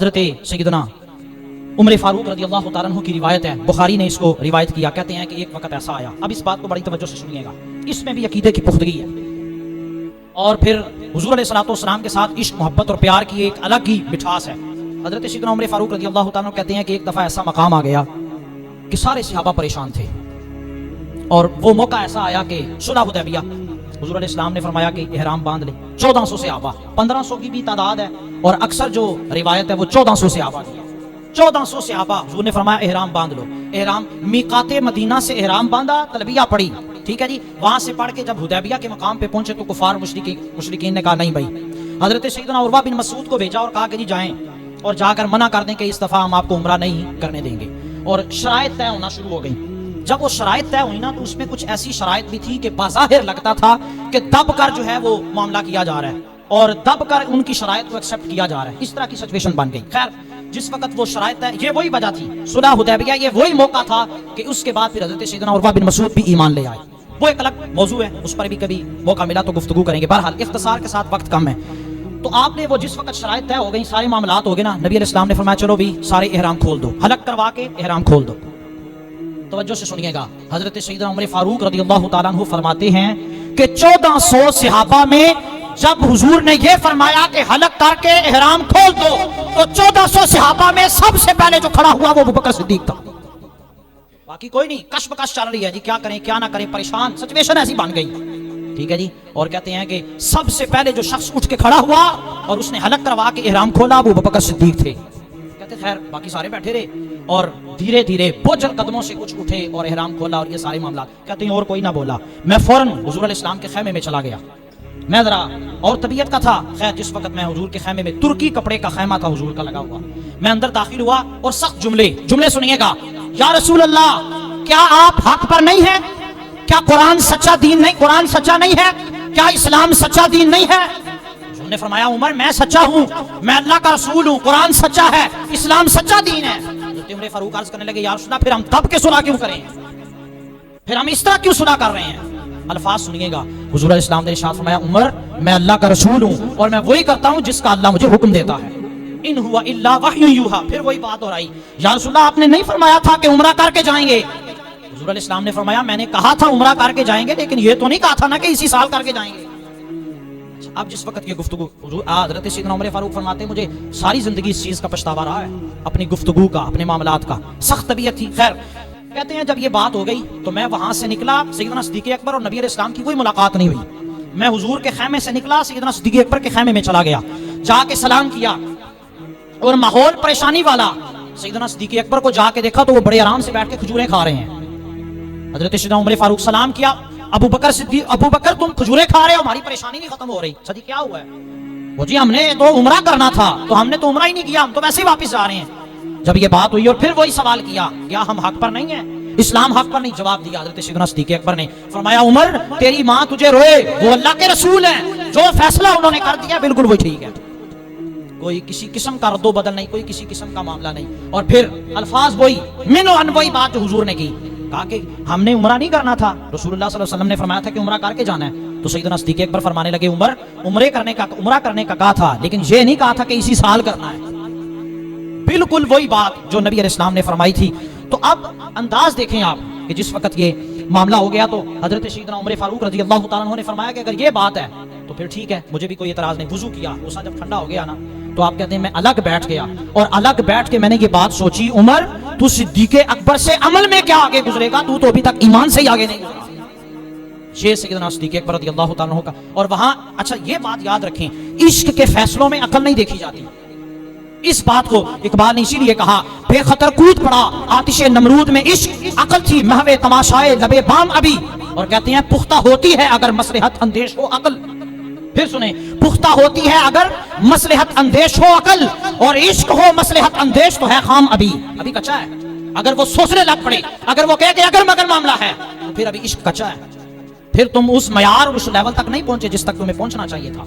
حضرت سیدنا عمر فاروق رضی اللہ تعالیٰ عنہ کی روایت ہے، بخاری نے اس کو روایت کیا، کہتے ہیں کہ ایک وقت ایسا آیا، اب اس بات کو بڑی توجہ سے سنیے گا، اس میں بھی عقیدے کی پختگی ہے، اور پھر حضور علیہ الصلوۃ والسلام کے ساتھ عشق محبت اور پیار کی ایک الگ ہی مٹھاس ہے۔ حضرت سیدنا عمر فاروق رضی اللہ تعالیٰ عنہ کہتے ہیں کہ ایک دفعہ ایسا مقام آ گیا کہ سارے صحابہ پریشان تھے، اور وہ موقع ایسا آیا کہ صلح حدیبیہ، حضور علیہ السلام نے فرمایا کہ احرام باندھ لے۔ 1400 صحابہ، 1500 کی بھی تعداد ہے اور اکثر جو روایت ہے وہ 1400 صحابہ کی ہے۔ 1400 صحابہ، حضور نے فرمایا احرام باندھ لو۔ احرام میقات مدینہ سے احرام باندھا، تلبیہ پڑھی، ٹھیک ہے جی، وہاں سے پڑھ کے جب حدیبیہ کے مقام پہ پہنچے تو کفار مشرکین نے کہا نہیں بھائی، حضرت سیدنا عروہ بن مسعود کو بھیجا اور کہا کہ جی جائیں اور جا کر منع کر دیں کہ اس دفعہ ہم آپ کو عمرہ نہیں کرنے دیں گے، اور شرائط طے ہونا شروع ہو گئی۔ جب وہ شرائط طے ہوئی نا تو اس میں کچھ ایسی شرائط بھی تھی کہ بظاہر لگتا تھا کہ دب کر جو ہے وہ معاملہ کیا جا رہا ہے اور دب کر ان کی شرائط کو ایکسپٹ کیا جا رہا ہے، اس طرح کی سچویشن بن گئی۔ خیر، جس وقت وہ شرائط ہے، یہ وہی وجہ تھی صلح حدیبیہ، یہ وہی موقع تھا کہ اس کے بعد پھر حضرت سیدنا عروہ بن مسعود بھی ایمان لے آئے۔ وہ ایک الگ موضوع ہے، اس پر بھی کبھی موقع ملا تو گفتگو کریں گے۔ بہرحال اختصار کے ساتھ وقت کم ہے، تو آپ نے وہ جس وقت شرائط طے ہو گئی، سارے معاملات ہو گئے نا، نبی علیہ السلام نے فرمایا چلو بھی سارے احرام کھول دو، حلق کروا کے احرام کھول دو۔ توجہ سے سنیے گا، حضرت سیدنا عمر فاروق رضی اللہ تعالیٰ عنہ فرماتے ہیں کہ 1400 صحابہ میں جب حضور نے یہ فرمایا کہ حلق کر کے احرام کھول دو تو 1400 صحابہ میں سب سے پہلے جو کھڑا ہوا وہ ابوبکر صدیق تھا، باقی کوئی نہیں۔ کشمکش چل رہی ہے جی، کیا کریں کیا نہ کریں، پریشان، سچویشن ایسی بن گئی، ٹھیک ہے جی۔ اور کہتے ہیں کہ سب سے پہلے جو شخص اٹھ کے کھڑا ہوا اور اس نے حلق کروا کے احرام کھولا وہ ابوبکر صدیق تھے۔ کہتے خیر باقی سارے بیٹھے رہے اور دھیرے دھیرے بوجھل قدموں سے کچھ اٹھے اور احرام کھولا اور یہ سارے معاملات۔ کہتے ہیں اور کوئی نہ بولا، میں فوراً حضور علیہ السلام کے خیمے میں چلا گیا، میں ذرا اور طبیعت کا تھا، خیر جس وقت میں حضور کے خیمے میں، ترکی کپڑے کا خیمہ تھا حضور کا لگا ہوا، میں اندر داخل ہوا اور سخت جملے سنیے گا، یا رسول اللہ کیا آپ حق پر نہیں ہیں؟ کیا قرآن سچا دین نہیں، قرآن سچا نہیں ہے؟ کیا اسلام سچا دین نہیں ہے؟ حضور نے فرمایا عمر میں سچا ہوں، میں اللہ کا رسول ہوں، قرآن سچا ہے، اسلام سچا دین ہے۔ حضرت عمر فاروق عرض کرنے لگے یا رسول اللہ پھر ہم دب کے صلح کیوں کریں، پھر ہم اس طرح کیوں صلح کر رہے ہیں؟ الفاظ سنیے گا، حضور علیہ السلام نے ارشاد فرمایا عمر میں اللہ کا رسول ہوں اور میں وہی کرتا ہوں جس کا اللہ مجھے حکم دیتا ہے، ان ہوا الا وحی یوحی۔ پھر وہی بات ہو رہی، یا رسول اللہ آپ نے نہیں فرمایا تھا کہ عمرہ کر کے جائیں گے؟ حضور علیہ السلام نے فرمایا میں نے کہا تھا عمرہ کر کے جائیں گے، لیکن یہ تو نہیں کہا تھا نا کہ اسی سال کر کے جائیں گے۔ اب جس وقت یہ گفتگو، حضرت سیدنا عمر فاروق فرماتے ہیں مجھے ساری زندگی اس چیز کا پچھتاوا رہا ہے، اپنی گفتگو کا، اپنے معاملات کا، سخت طبیعت تھی۔ خیر کہتے ہیں جب یہ بات ہو گئی تو میں وہاں سے نکلا، سیدنا صدیق اکبر اور نبی علیہ السلام کی کوئی ملاقات نہیں ہوئی، میں حضور کے خیمے سے نکلا، سیدنا صدیق اکبر کے خیمے میں چلا گیا، جا کے سلام کیا اور ماحول پریشانی والا، سیدنا صدیق اکبر کو جا کے دیکھا تو وہ بڑے آرام سے بیٹھ کے کھجوریں کھا رہے ہیں۔ حضرت سیدنا عمر فاروق سلام کیا، ابو بکر تم کھجوریں کھا رہے ہو، ہماری پریشانی نہیں ختم ہو رہی۔ صدیق کیا ہوا ہے؟ وہ جی ہم نے تو عمرہ کرنا تھا تو ہم نے تو عمرہ ہی نہیں کیا، ہم تو ویسے ہی واپس جا رہے ہیں۔ جب یہ بات ہوئی اور پھر وہی سوال کیا کیا ہم حق پر نہیں ہیں، اسلام حق پر نہیں؟ جواب دیا حضرت سیدنا صدیق اکبر نے، فرمایا عمر تیری ماں تجھے روئے، وہ اللہ کے رسول ہیں، جو فیصلہ انہوں نے کر دیا بالکل وہی ٹھیک ہے، کوئی کسی قسم کا رد و بدل نہیں، کوئی کسی قسم کا معاملہ نہیں۔ اور پھر الفاظ وہی منو ان وہی بات جو حضور نے کی، کہا کہ ہم نے عمرہ نہیں کرنا تھا، رسول اللہ صلی اللہ علیہ وسلم نے فرمایا تھا کہ عمرہ کر کے جانا ہے، تو سیدنا صدیق اکبر فرمانے لگے عمر عمرہ کرنے کا کہا تھا لیکن یہ نہیں کہا تھا کہ اسی سال کرنا ہے، بالکل وہی بات جو نبی علیہ السلام نے فرمائی تھی۔ تو اب انداز دیکھیں آپ کہ جس وقت یہ معاملہ ہو گیا تو حضرت سیدنا عمر فاروق رضی اللہ تعالیٰ عنہ نے فرمایا کہ اگر یہ بات ہے تو پھر ٹھیک ہے، مجھے بھی کوئی اعتراض نہیں۔ وضو کیا، غصہ جب ٹھنڈا ہو گیا نا تو آپ کہتے ہیں میں الگ بیٹھ گیا اور الگ بیٹھ کے میں نے یہ بات سوچی عمر تو صدیق اکبر سے عمل میں کیا آگے گزرے گا، تو ابھی تک ایمان سے ہی آگے نہیں گزرا۔ یہ سیدنا صدیق اکبر رضی اللہ تعالیٰ عنہ کا۔ اور وہاں اچھا یہ بات یاد رکھیں، عشق کے فیصلوں میں عقل نہیں دیکھی جاتی، اس بات کو اقبال نے اسی لیے کہا بے خطر کود پڑا آتش نمرود میں عشق، عقل تھی محو تماشائے لبے بام ابھی۔ اور کہتے ہیں پختہ ہوتی ہے اگر مصلحت اندیش ہو عقل، پھر سنیں، پختہ ہوتی ہے اگر مصلحت اندیش ہو عقل، اور عشق ہو مصلحت اندیش تو ہے خام ابھی کچا ہے۔ اگر وہ سوچنے لگ پڑے، اگر وہ کہے کہ اگر مگر معاملہ ہے تو پھر ابھی عشق کچا ہے، پھر تم اس معیار اور اس لیول تک نہیں پہنچے جس تک تمہیں پہنچنا چاہیے تھا۔